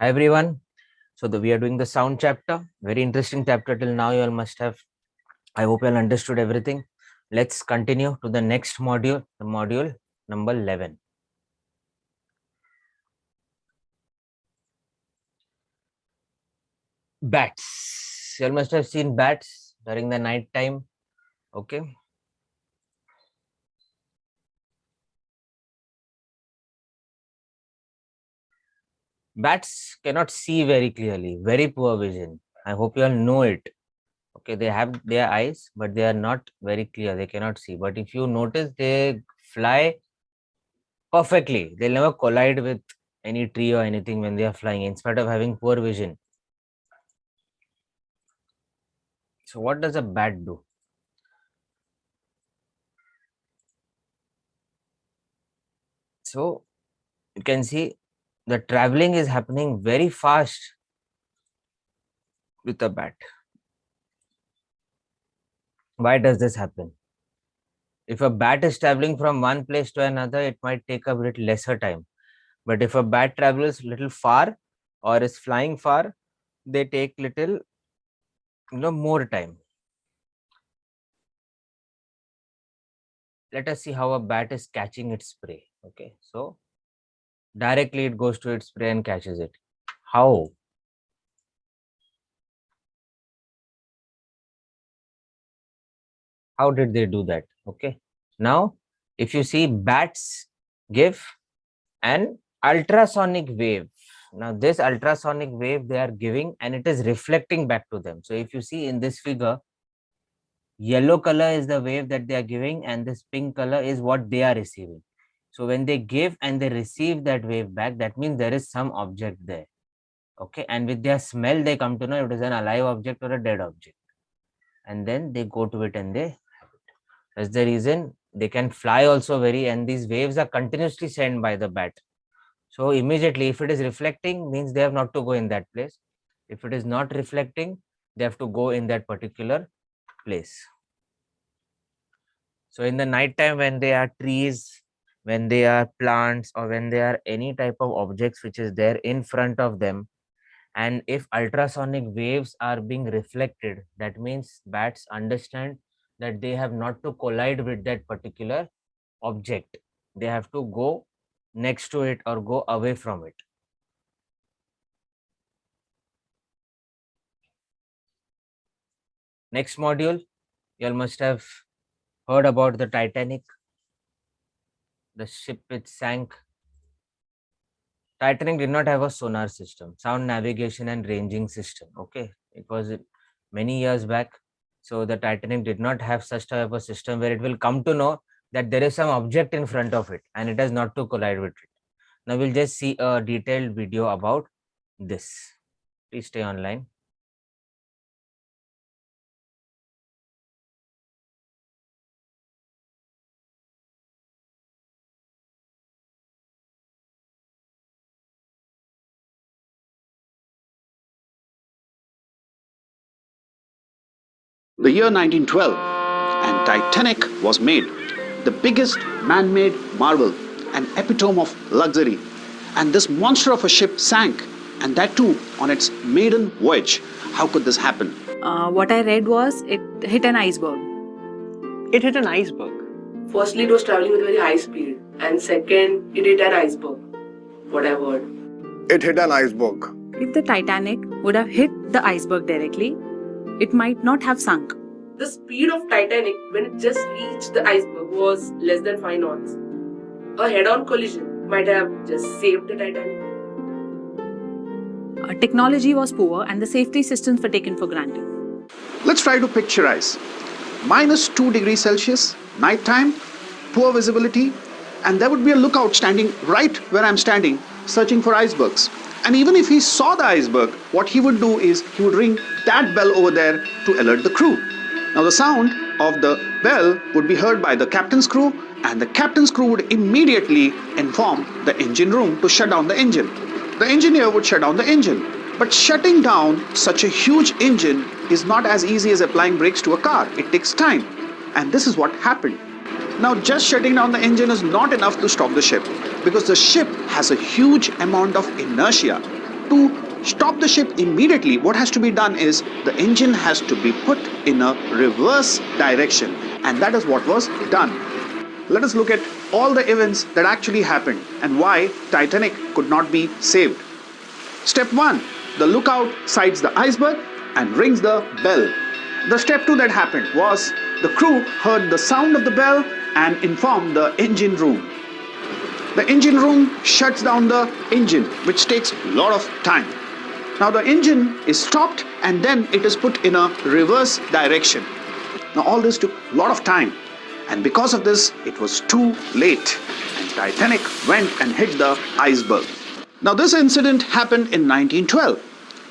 Hi everyone. We are doing the sound chapter. Very interesting chapter till now. You all must have. I hope you all understood everything. Let's continue to the next module, the module number 11. Bats. You all must have seen bats during the night time. Okay. Bats cannot see very clearly. Very poor vision. I hope you all know it. Okay, they have their eyes, but they are not very clear. They cannot see. But if you notice, they fly perfectly. They'll never collide with any tree or anything when they are flying, in spite of having poor vision. So, what does a bat do? So, you can see the traveling is happening very fast with a bat. Why does this happen? If a bat is traveling from one place to another, it might take a little lesser time. But if a bat travels little far or is flying far, they take little more time. Let us see how a bat is catching its prey. Okay, so directly it goes to its prey and catches it. How? How did they do that? Okay, now if you see, bats give an ultrasonic wave. Now this ultrasonic wave they are giving, and it is reflecting back to them. So if you see in this figure, yellow color is the wave that they are giving, and this pink color is what they are receiving. So when they give and they receive that wave back, that means there is some object there. Okay, and with their smell they come to know if it is an alive object or a dead object, and then they go to it and they have it. That's the reason they can fly also very, and these waves are continuously sent by the bat. So immediately, if it is reflecting, means they have not to go in that place. If it is not reflecting, they have to go in that particular place. So in the night time, when there are trees, when there are plants, or when there are any type of objects which is there in front of them, and if ultrasonic waves are being reflected, that means bats understand that they have not to collide with that particular object. They have to go next to it or go away from it. Next module, you all must have heard about the Titanic, the ship which sank. Titanic did not have a sonar system, sound navigation and ranging system. Okay, it was many years back. So the Titanic did not have such type of a system where it will come to know that there is some object in front of it and it has not to collide with it. Now we'll just see a detailed video about this. Please stay online. The year 1912, and Titanic was made, the biggest man made marvel, an epitome of luxury. And this monster of a ship sank, and that too on its maiden voyage. How could this happen? What I read was it hit an iceberg. It hit an iceberg. Firstly, it was traveling with very high speed, and second, it hit an iceberg. What I've heard. It hit an iceberg. If the Titanic would have hit the iceberg directly, it might not have sunk. The speed of Titanic when it just reached the iceberg was less than 5 knots. A head-on collision might have just saved the Titanic. Technology was poor and the safety systems were taken for granted. Let's try to picturize. -2 degrees Celsius, nighttime, poor visibility, and there would be a lookout standing right where I'm standing, searching for icebergs. And even if he saw the iceberg, what he would do is he would ring that bell over there to alert the crew. Now the sound of the bell would be heard by the captain's crew, and the captain's crew would immediately inform the engine room to shut down the engine. The engineer would shut down the engine. But shutting down such a huge engine is not as easy as applying brakes to a car. It takes time. And this is what happened. Now just shutting down the engine is not enough to stop the ship, because the ship has a huge amount of inertia. to stop the ship immediately, what has to be done is the engine has to be put in a reverse direction, and that is what was done. Let us look at all the events that actually happened and why Titanic could not be saved. Step 1, the lookout sights the iceberg and rings the bell. The step 2 that happened was the crew heard the sound of the bell and informed the engine room. The engine room shuts down the engine, which takes a lot of time. Now the engine is stopped and then it is put in a reverse direction. Now all this took a lot of time, and because of this it was too late and Titanic went and hit the iceberg. Now this incident happened in 1912,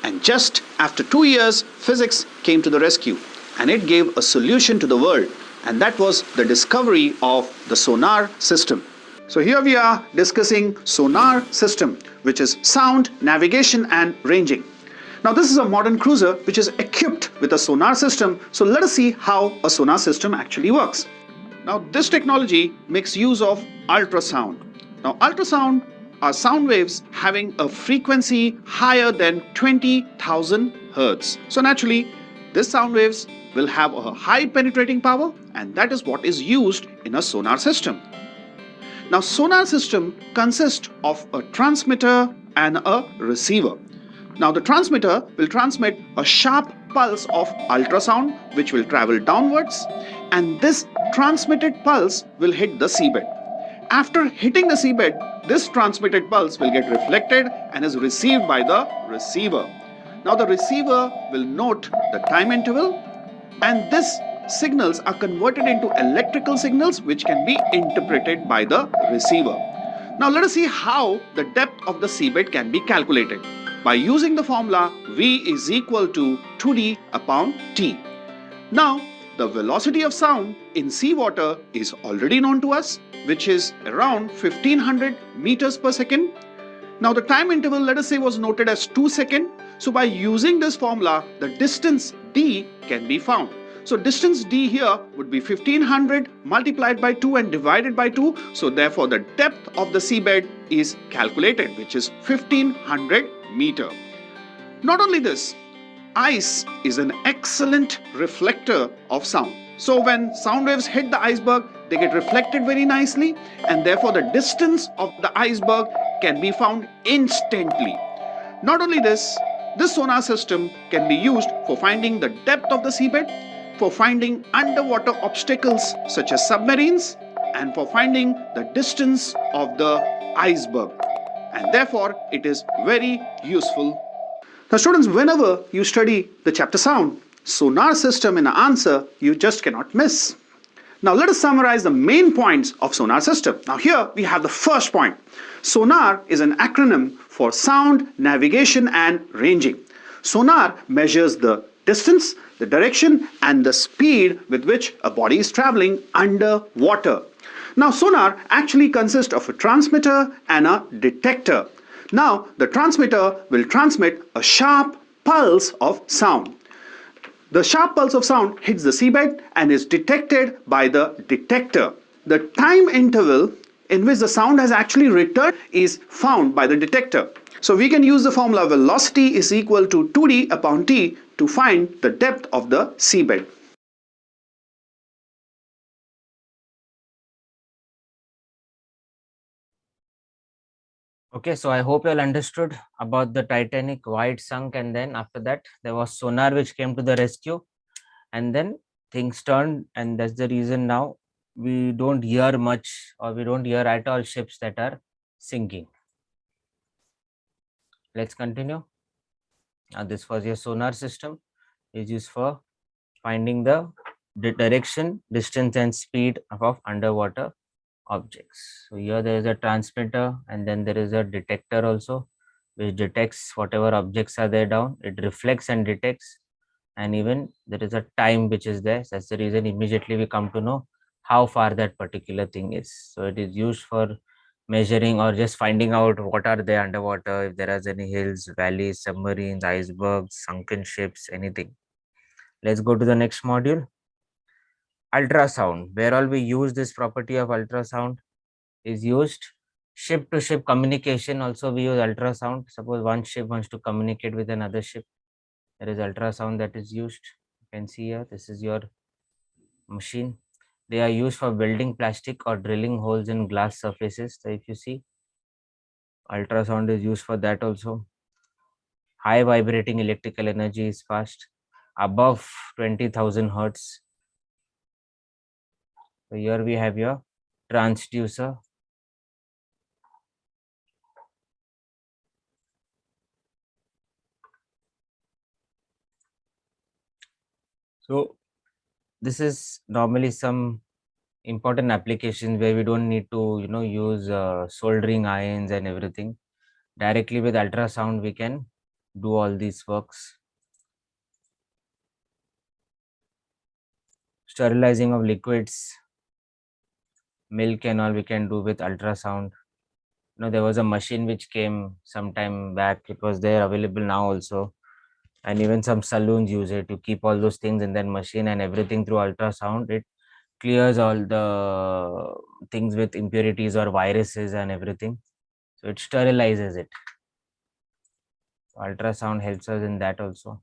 and just after 2 years physics came to the rescue and it gave a solution to the world, and that was the discovery of the sonar system. So here we are discussing sonar system, which is sound, navigation and ranging. Now this is a modern cruiser which is equipped with a sonar system. So let us see how a sonar system actually works. Now this technology makes use of ultrasound. Now ultrasound are sound waves having a frequency higher than 20,000 hertz. So naturally this sound waves will have a high penetrating power, and that is what is used in a sonar system. Now sonar system consists of a transmitter and a receiver. Now the transmitter will transmit a sharp pulse of ultrasound which will travel downwards, and this transmitted pulse will hit the seabed. After hitting the seabed, this transmitted pulse will get reflected and is received by the receiver. Now the receiver will note the time interval, and this signals are converted into electrical signals which can be interpreted by the receiver. Now let us see how the depth of the seabed can be calculated by using the formula V is equal to 2D upon T. Now the velocity of sound in seawater is already known to us, which is around 1500 meters per second. Now the time interval, let us say, was noted as 2 seconds. So by using this formula, the distance D can be found. So distance D here would be 1500 multiplied by 2 and divided by 2. So therefore the depth of the seabed is calculated, which is 1500 meter. Not only this, ice is an excellent reflector of sound. So when sound waves hit the iceberg, they get reflected very nicely, and therefore the distance of the iceberg can be found instantly. Not only this sonar system can be used for finding the depth of the seabed, for finding underwater obstacles such as submarines, and for finding the distance of the iceberg. And therefore it is very useful. Now students, whenever you study the chapter sound, sonar system in an answer you just cannot miss. Now let us summarize the main points of sonar system. Now here we have the first point. Sonar is an acronym for sound, navigation and ranging. Sonar measures the distance, the direction and the speed with which a body is traveling underwater. Now sonar actually consists of a transmitter and a detector. Now the transmitter will transmit a sharp pulse of sound. The sharp pulse of sound hits the seabed and is detected by the detector. The time interval in which the sound has actually returned is found by the detector. So we can use the formula velocity is equal to 2D upon T to find the depth of the seabed. Okay, so I hope you all understood about the Titanic, why it sunk, and then after that there was sonar which came to the rescue, and then things turned, and that's the reason now we don't hear much, or we don't hear at all ships that are sinking. Let's continue. Now this was your sonar system, is used for finding the direction, distance and speed of underwater objects. So here there is a transmitter, and then there is a detector also, which detects whatever objects are there down. It reflects and detects, and even there is a time which is there. That's the reason immediately we come to know how far that particular thing is. So it is used for measuring or just finding out what are there underwater, if there are any hills, valleys, submarines, icebergs, sunken ships, anything. Let's go to the next module. Ultrasound. Where all we use this property of ultrasound is used Ship to ship communication also we use ultrasound. Suppose one ship wants to communicate with another ship. There is ultrasound that is used. You can see here, this is your machine. They are used for welding plastic or drilling holes in glass surfaces. So if you see, ultrasound is used for that also. High vibrating electrical energy is fast, above 20,000 hertz. So here we have your transducer. So this is normally some important applications where we don't need to use soldering irons and everything. Directly with ultrasound we can do all these works. Sterilizing of liquids, milk and all we can do with ultrasound. There was a machine which came some time back. It was there available now also, and even some saloons use it to keep all those things in that machine, and everything through ultrasound it clears all the things with impurities or viruses and everything. So it sterilizes it. Ultrasound helps us in that also.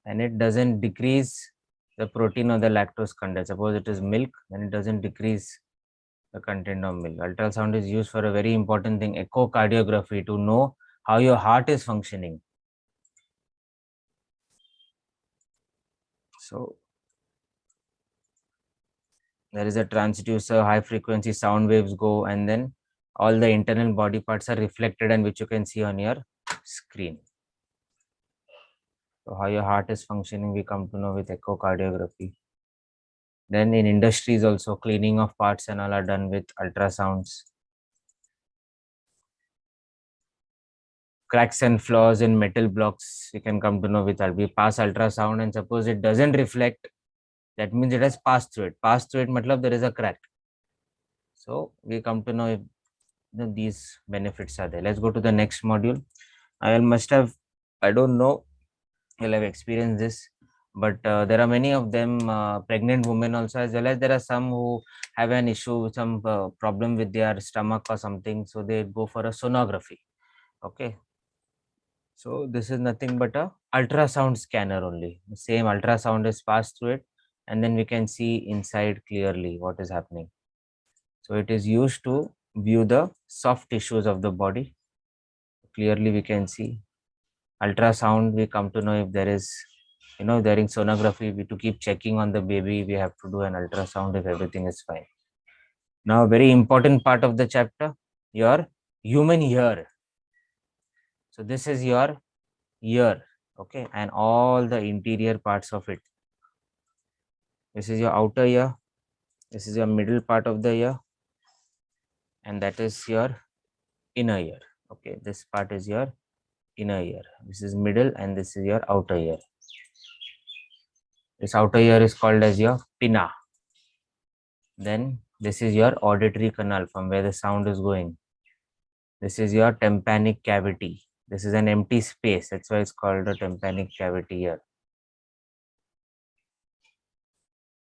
And it doesn't decrease the protein or the lactose content. Suppose it is milk, then it doesn't decrease the content of milk. Ultrasound is used for a very important thing, echocardiography, to know how your heart is functioning. So there is a transducer, high frequency sound waves go, and then all the internal body parts are reflected, and which you can see on your screen. So how your heart is functioning, we come to know with echocardiography. Then in industries also, cleaning of parts and all are done with ultrasounds. Cracks and flaws in metal blocks, you can come to know with we pass ultrasound, and suppose it doesn't reflect, that means it has passed through it. Passed through it matlab there is a crack. So we come to know if these benefits are there. Let's go to the next module. I must have, I don't know, you'll have experienced this, but there are many of them, pregnant women also, as well as there are some who have an issue, some problem with their stomach or something, so they go for a sonography. Okay, so this is nothing but a ultrasound scanner only. The same ultrasound is passed through it, and then we can see inside clearly what is happening. So it is used to view the soft tissues of the body. Clearly we can see. Ultrasound, we come to know if there is, during sonography, to keep checking on the baby, we have to do an ultrasound if everything is fine. Now, very important part of the chapter, your human ear. So this is your ear, okay, and all the interior parts of it. This is your outer ear, this is your middle part of the ear, and that is your inner ear. Okay, this part is your inner ear, this is middle, and this is your outer ear. This outer ear is called as your pinna. Then this is your auditory canal, from where the sound is going. This is your tympanic cavity. This is an empty space, that's why it's called a tympanic cavity here.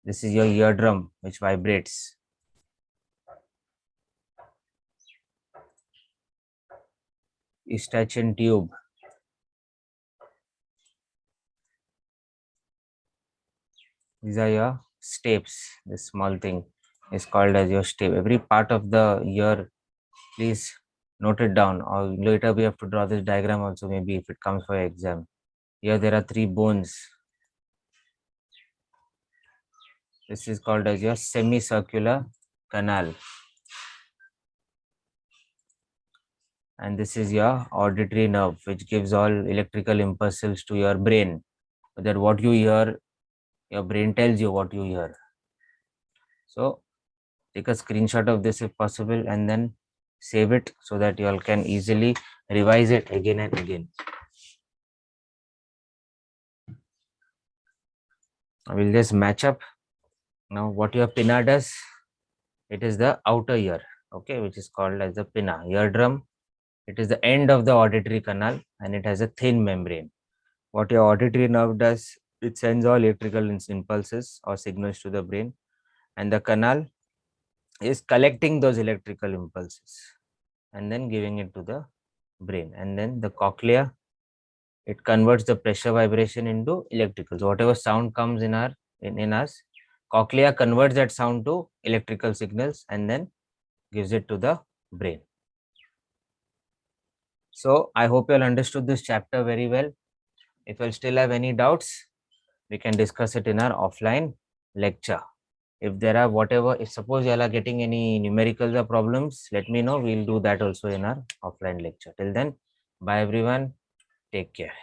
This is your eardrum, which vibrates. Eustachian tube. These are your stapes. This small thing is called as your stape. Every part of the ear, please note it down, or later we have to draw this diagram also, maybe if it comes for your exam. Here there are 3 bones. This is called as your semicircular canal. And this is your auditory nerve, which gives all electrical impulses to your brain. That what you hear, your brain tells you what you hear. So take a screenshot of this if possible, and then save it so that you all can easily revise it again and again. I will just match up. Now what your pinna does, it is the outer ear, okay, which is called as the pinna. Eardrum, it is the end of the auditory canal, and it has a thin membrane. What your auditory nerve does, it sends all electrical impulses or signals to the brain, and the canal is collecting those electrical impulses and then giving it to the brain. And then the cochlea, it converts the pressure vibration into electrical. So whatever sound comes in us, cochlea converts that sound to electrical signals and then gives it to the brain. So I hope you all understood this chapter very well. If you still have any doubts, we can discuss it in our offline lecture. If there are whatever, if suppose you all are getting any numericals or problems, let me know. We'll do that also in our offline lecture. Till then, bye everyone. Take care.